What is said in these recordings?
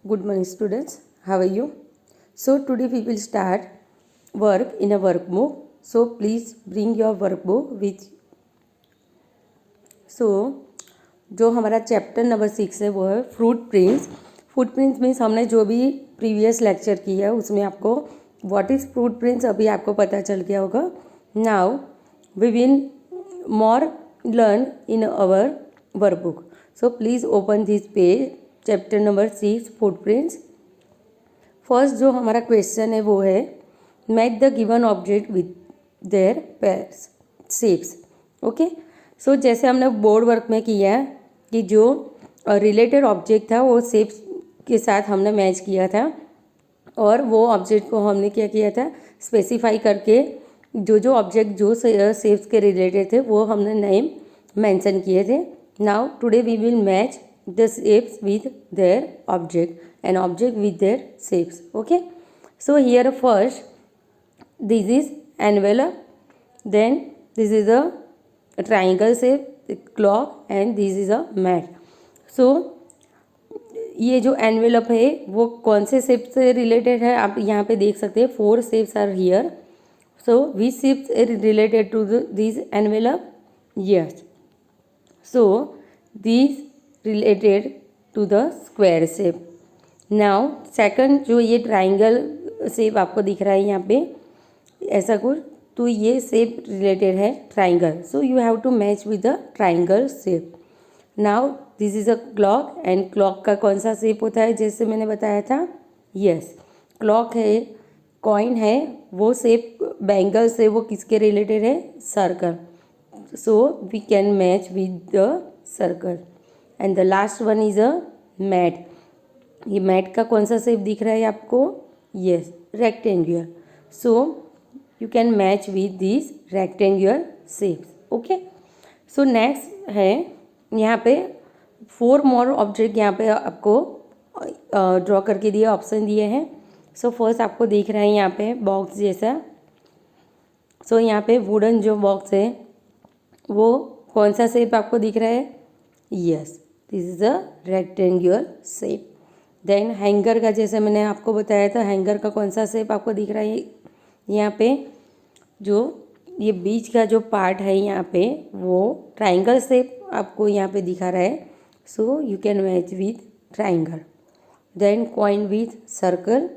Good morning, students. How are you? So today we will start work in a workbook. So please bring your workbook with. So जो हमारा chapter number 6 है वो है fruit prints. Fruit prints means हमने जो भी previous lecture किया है उसमें आपको व्हाट इज़ फ्रूट प्रिंट्स अभी आपको पता चल गया होगा. Now we will more learn in our workbook. So please open this page. Chapter number 6 footprints. First जो हमारा क्वेश्चन है वो है match the given object with their pairs shapes. Okay. So जैसे हमने बोर्ड वर्क में किया है कि जो रिलेटेड ऑब्जेक्ट था वो शेप्स के साथ हमने मैच किया था और वो ऑब्जेक्ट को हमने क्या किया था स्पेसिफाई करके जो ऑब्जेक्ट जो शेप्स के रिलेटेड थे वो हमने नेम मेंशन किए थे. Now today we will match the shapes with their object and object with their shapes. Okay, so here first this is envelope, then this is a triangle shape, the clock, and this is a mat. So ये जो envelope है वो कौन से shape से related है आप यहाँ पे देख सकते हैं. 4 shapes are here. So which shapes are related to this envelope? Yes. So this related to the square shape. Now second जो ये triangle shape आपको दिख रहा है यहाँ पे ऐसा कुछ, तो ये shape related है triangle. So you have to match with the triangle shape. Now this is a clock and clock का कौन सा shape होता है जैसे मैंने बताया था? Yes, clock है, coin है, वो shape bangle से वो किसके related है? Circle. So we can match with the circle. And the last one is a mat. ये मैट का कौन सा शेप दिख रहा है आपको? Yes, rectangular. So you can match with this rectangular shapes. Okay. So next है यहाँ पे 4 मोर ऑब्जेक्ट यहाँ पे आपको ड्रॉ करके दिए ऑप्शन दिए हैं. सो फर्स्ट आपको दिख रहा है यहाँ पे बॉक्स जैसा. सो यहाँ पे वुडन जो बॉक्स है वो कौन सा शेप आपको दिख रहा है? Yes, this is a rectangular shape. Then hanger का जैसे मैंने आपको बताया था हैंगर का कौन सा शेप आपको दिख रहा है? यहाँ पे जो ये बीच का जो पार्ट है यहाँ पे वो ट्राइंगल शेप आपको यहाँ पे दिखा रहा है. So you can match with triangle. Then coin with circle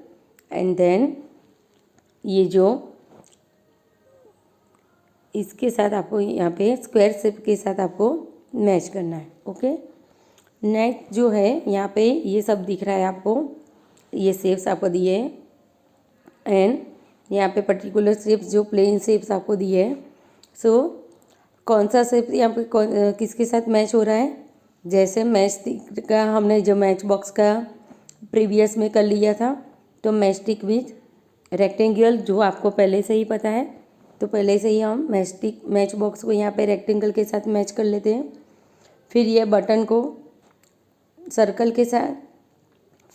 and then ये जो इसके साथ आपको यहाँ पे स्क्वायर शेप के साथ आपको मैच करना है. ओके. नेक्स्ट जो है यहाँ पे ये सब दिख रहा है आपको, ये शेप्स आपको दिए हैं एंड यहाँ पे पर्टिकुलर शेप्स जो प्लेन शेप्स आपको दिए हैं. सो कौन सा शेप यहाँ पे किसके साथ मैच हो रहा है? जैसे मैच का हमने जो मैच बॉक्स का प्रीवियस में कर लिया था तो मैच स्टिक विथ रेक्टेंगुलर जो आपको पहले से ही पता है तो पहले से ही हम मैच बॉक्स को यहाँ पे रेक्टेंगल के साथ मैच कर लेते हैं. फिर ये बटन को सर्कल के साथ.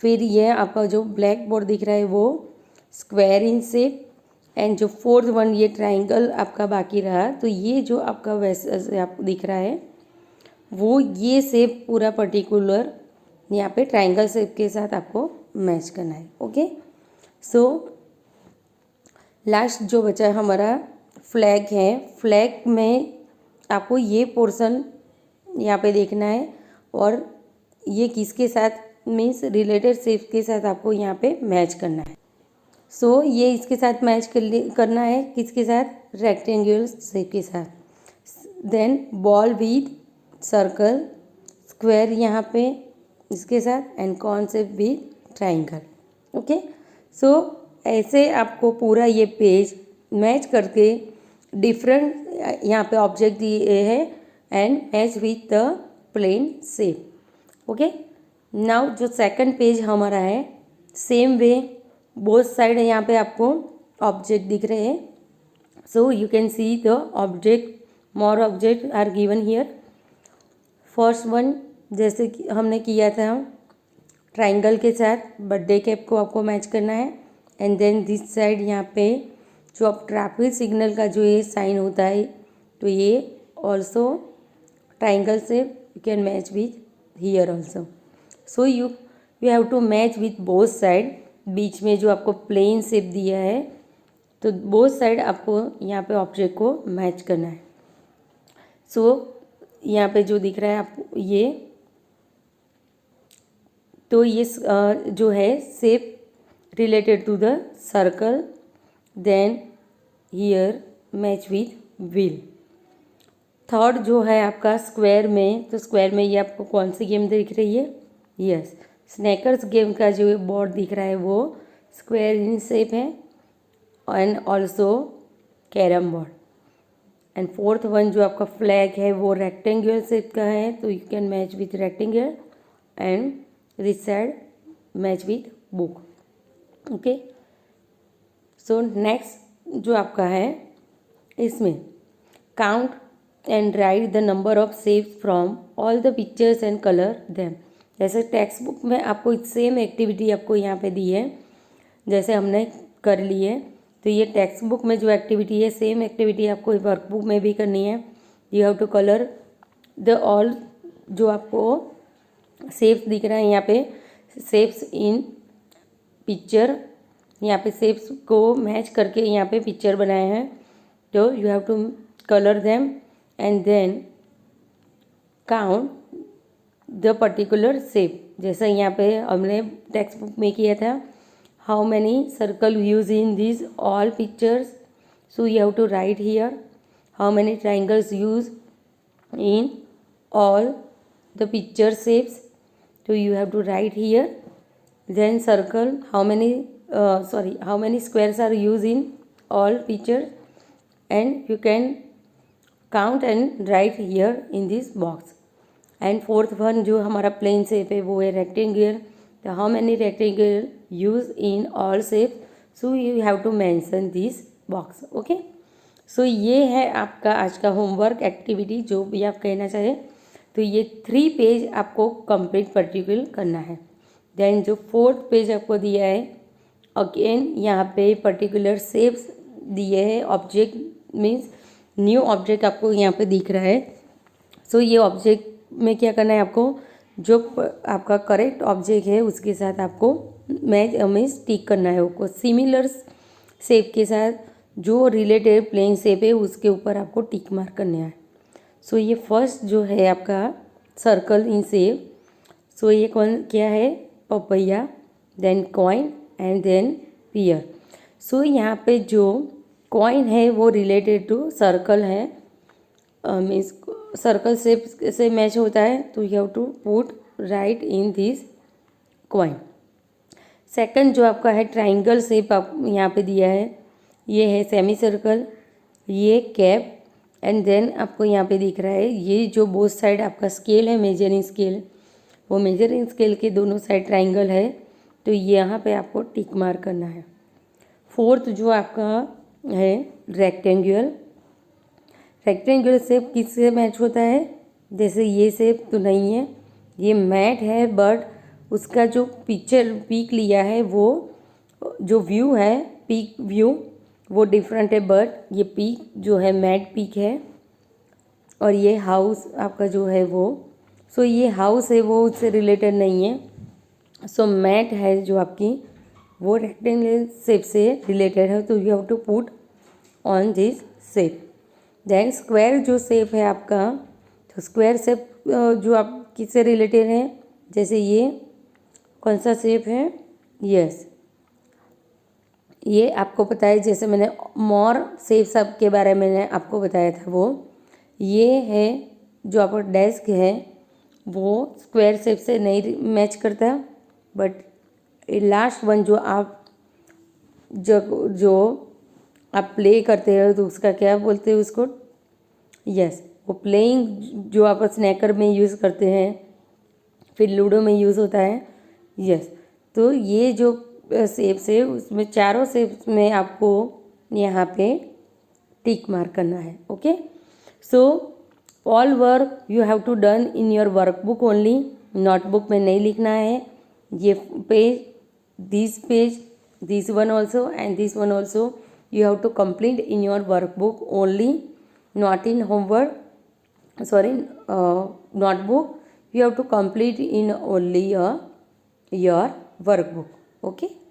फिर ये आपका जो ब्लैक बोर्ड दिख रहा है वो स्क्वायर इन शेप एंड जो 4th वन ये ट्राइंगल आपका बाकी रहा. तो ये जो आपका वैसे आपको दिख रहा है वो ये शेप पूरा पर्टिकुलर यहाँ पे ट्राइंगल शेप के साथ आपको मैच करना है. ओके. सो लास्ट जो बचा है हमारा फ्लैग है. फ्लैग में आपको ये पोर्शन यहाँ पे देखना है और ये किसके साथ मीन्स रिलेटेड शेप के साथ आपको यहाँ पे मैच करना है. सो ये इसके साथ मैच करना है किसके साथ? रेक्टेंगुलर शेप के साथ. Then ball with circle, square यहाँ पे इसके साथ and cone shape with triangle. Okay. So ऐसे आपको पूरा ये पेज मैच करके डिफरेंट यहाँ पे ऑब्जेक्ट दिए है and match with the plane shape. Okay. Now जो सेकंड पेज हमारा है सेम वे बोथ साइड यहाँ पे आपको ऑब्जेक्ट दिख रहे हैं. So you can see the object, more object are given here. First one जैसे कि हमने किया था ट्राइंगल के साथ बर्थडे कैप को आपको मैच करना है एंड देन दिस साइड यहाँ पे जो आप ट्रैफिक सिग्नल का जो ये साइन होता है तो ये ऑल्सो ट्राइंगल से you can match with here also. So you you have to match with both side. बीच में जो आपको प्लेन शेप दिया है तो बोथ साइड आपको यहाँ पे ऑब्जेक्ट को मैच करना है। सो यहाँ पे जो दिख रहा है आपको ये, तो ये जो है shape related to the circle, then here match with wheel. Third जो है आपका स्क्वायर में, तो स्क्वायर में ये आपको कौन सी गेम दिख रही है? यस, स्नैकर्स गेम का जो बोर्ड दिख रहा है वो स्क्वायर इन शेप है, and also carrom board. And fourth one जो आपका फ्लैग है वो रेक्टेंगुलर शेप का है, तो you can match with rectangular and this side match with book. Okay, so next जो आपका है इसमें count and right the number of shapes from all the pictures and colour them. जैसे टेक्स्ट बुक में आपको सेम एक्टिविटी आपको यहाँ पे दी है, जैसे हमने कर ली है, तो ये टेक्स्ट बुक में जो एक्टिविटी है सेम एक्टिविटी आपको वर्कबुक में भी करनी है। You have to colour the all, जो आपको शेप्स दिख रहा है यहाँ पे शेप्स इन पिक्चर, यहाँ पे शेप्स को मैच करके यहाँ पे पिक्चर बनाए हैं, तो you have to colour them and then count the particular shape. जैसा यहाँ पे हमने टेक्स्ट बुक में किया था, how many circle views in this all pictures, so you have to write here how many triangles use in all the picture shapes, तो you have to write here. Then circle how many squares are use in all picture, and you can count and write here in this box. And fourth one जो हमारा plane shape है वो है rectangular, तो how many rectangular use in all shape, so you have to mention this box. Okay, so ये है आपका आज का होमवर्क एक्टिविटी, जो भी आप कहना चाहें, तो ये 3 पेज आपको कंप्लीट पर्टिकुलर करना है। देन जो 4th पेज आपको दिया है, अगेन यहाँ पे पर्टिकुलर शेप्स दिए हैं, ऑब्जेक्ट मीन्स न्यू ऑब्जेक्ट आपको यहाँ पे दिख रहा है। सो ये ऑब्जेक्ट में क्या करना है आपको, जो आपका करेक्ट ऑब्जेक्ट है उसके साथ आपको मैच मीन्स टिक करना है, उसको सिमिलर शेप के साथ जो रिलेटेड प्लेन शेप है उसके ऊपर आपको टिक मार्क करना है। सो ये फर्स्ट जो है आपका सर्कल इन शेप, सो ये कौन क्या है? Papaya, then coin and then pear. So यहाँ पे जो कॉइन है वो रिलेटेड टू सर्कल है, मीन्स सर्कल शेप से मैच होता है, तो you have to put right in this coin. Second जो आपका है ट्राइंगल शेप आप यहाँ पे दिया है, ये है सेमी सर्कल, ये कैप, एंड देन आपको यहाँ पे दिख रहा है ये जो बोथ साइड आपका स्केल है मेजरिंग स्केल, वो मेजरिंग स्केल के दोनों साइड ट्राइंगल है, तो यहाँ पे आपको टिक मार्क करना है। फोर्थ जो आपका है रेक्टेंगुलर, रेक्टेंगुलर शेप किससे मैच होता है? जैसे ये शेप तो नहीं है, ये मैट है, बट उसका जो पिक्चर पीक लिया है वो जो व्यू है पीक व्यू वो डिफरेंट है, बट ये पीक जो है मैट पीक है, और ये हाउस आपका जो है वो, सो ये हाउस है वो उससे रिलेटेड नहीं है। सो मैट है जो आपकी वो रेक्टेंगुलर शेप से रिलेटेड है, तो you have to put on this shape. Then square जो शेप है आपका, तो स्क्वायर शेप जो आप किससे रिलेटेड है? जैसे ये कौन सा शेप है? यस, ये आपको पता है, जैसे मैंने मोर शेप सब के बारे में मैंने आपको बताया था, वो ये है जो आपका डेस्क है वो स्क्वायर शेप से नहीं मैच करता, बट लास्ट वन जो आप जो आप प्ले करते हो तो उसका क्या बोलते हैं उसको? यस, वो प्लेइंग जो आप स्नैकर में यूज़ करते हैं, फिर लूडो में यूज़ होता है। यस, तो ये जो शेप्स है उसमें चारों शेप्स में आपको यहाँ पे टिक मार्क करना है। Okay, so all work you have to done in your workbook only, notebook में नहीं लिखना है। ये page this one also and this one also you have to complete in your workbook only, not in homework, notebook. You have to complete in only a your workbook. Okay.